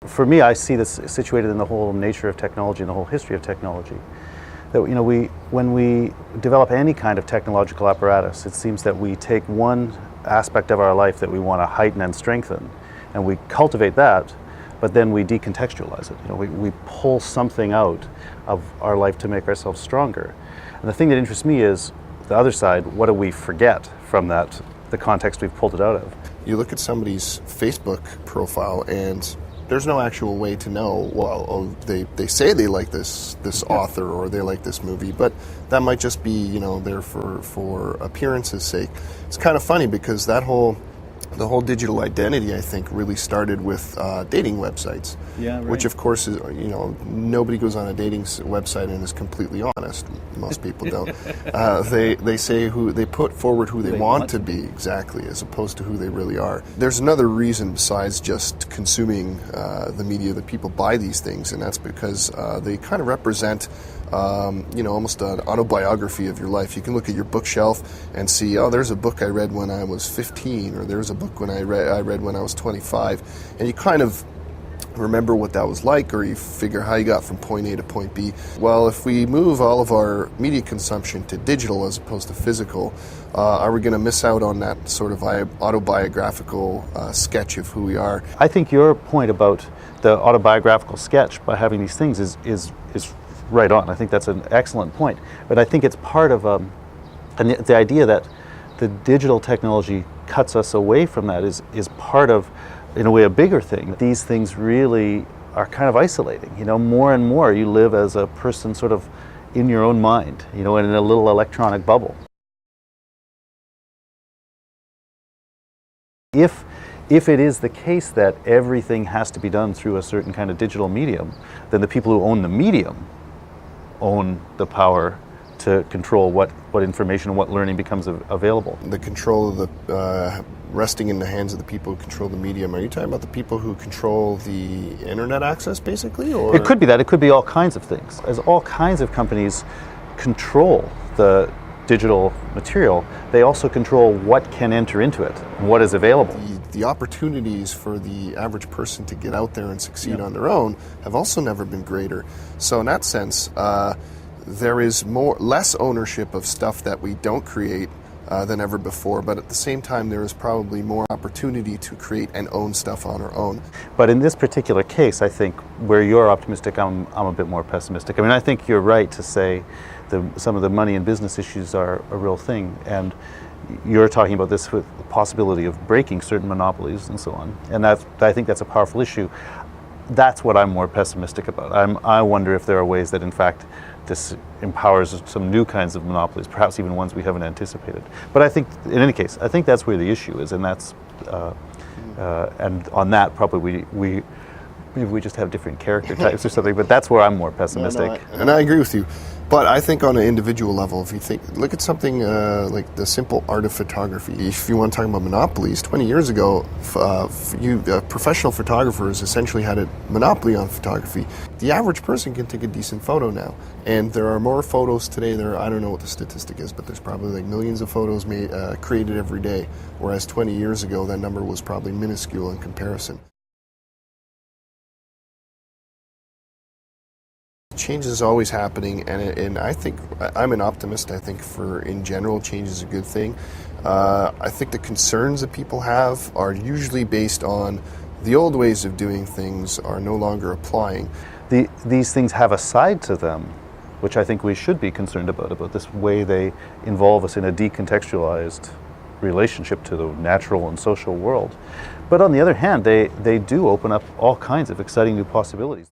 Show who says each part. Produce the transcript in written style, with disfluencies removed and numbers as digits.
Speaker 1: For me, I see this situated in the whole nature of technology and the whole history of technology. That when we develop any kind of technological apparatus, it seems that we take one aspect of our life that we want to heighten and strengthen, and we cultivate that, but then we decontextualize it. We pull something out of our life to make ourselves stronger. And the thing that interests me is the other side. What do we forget from that, the context we've pulled it out of?
Speaker 2: You look at somebody's Facebook profile and there's no actual way to know, they say they like this author or they like this movie, but that might just be, there for appearance's sake. It's kind of funny because the whole digital identity, I think, really started with dating websites.
Speaker 3: Yeah, right.
Speaker 2: Which, of course, is, nobody goes on a dating website and is completely honest. Most people don't. They put forward who they want to be, exactly, as opposed to who they really are. There's another reason besides just consuming the media that people buy these things, and that's because they kind of represent almost an autobiography of your life. You can look at your bookshelf and see, there's a book I read when I was 15, or there's a book I read when I was 25, and you kind of remember what that was like, or you figure how you got from point A to point B. Well, if we move all of our media consumption to digital as opposed to physical, are we going to miss out on that sort of autobiographical sketch of who we are?
Speaker 1: I think your point about the autobiographical sketch by having these things is right on. I think that's an excellent point. But I think it's part of and the idea that the digital technology cuts us away from that is part of, in a way, a bigger thing. These things really are kind of isolating. More and more you live as a person sort of in your own mind, and in a little electronic bubble. If it is the case that everything has to be done through a certain kind of digital medium, then the people who own the medium own the power to control what information and what learning becomes available.
Speaker 2: The control of the resting in the hands of the people who control the medium. Are you talking about the people who control the internet access, basically? Or?
Speaker 1: It could be that. It could be all kinds of things. As all kinds of companies control the digital material, they also control what can enter into it and what is available.
Speaker 2: The opportunities for the average person to get out there and succeed on their own have also never been greater. So in that sense, there is less ownership of stuff that we don't create than ever before, but at the same time there is probably more opportunity to create and own stuff on our own.
Speaker 1: But in this particular case, I think where you're optimistic, I'm a bit more pessimistic. I think you're right to say some of the money and business issues are a real thing, and you're talking about this with the possibility of breaking certain monopolies and so on, and I think that's a powerful issue. That's what I'm more pessimistic about. I wonder if there are ways that in fact this empowers some new kinds of monopolies, perhaps even ones we haven't anticipated. But I think, in any case, I think that's where the issue is, and that's and on that probably we just have different character types or something. But that's where I'm more pessimistic.
Speaker 2: And I agree with you. But I think on an individual level, if you look at something like the simple art of photography. If you want to talk about monopolies, 20 years ago, professional photographers essentially had a monopoly on photography. The average person can take a decent photo now. And there are more photos today. I don't know what the statistic is, but there's probably millions of photos created every day. Whereas 20 years ago, that number was probably minuscule in comparison. Change is always happening, and I think I'm an optimist. I think in general, change is a good thing. I think the concerns that people have are usually based on the old ways of doing things are no longer applying.
Speaker 1: These things have a side to them, which I think we should be concerned about this way they involve us in a decontextualized relationship to the natural and social world. But on the other hand, they do open up all kinds of exciting new possibilities.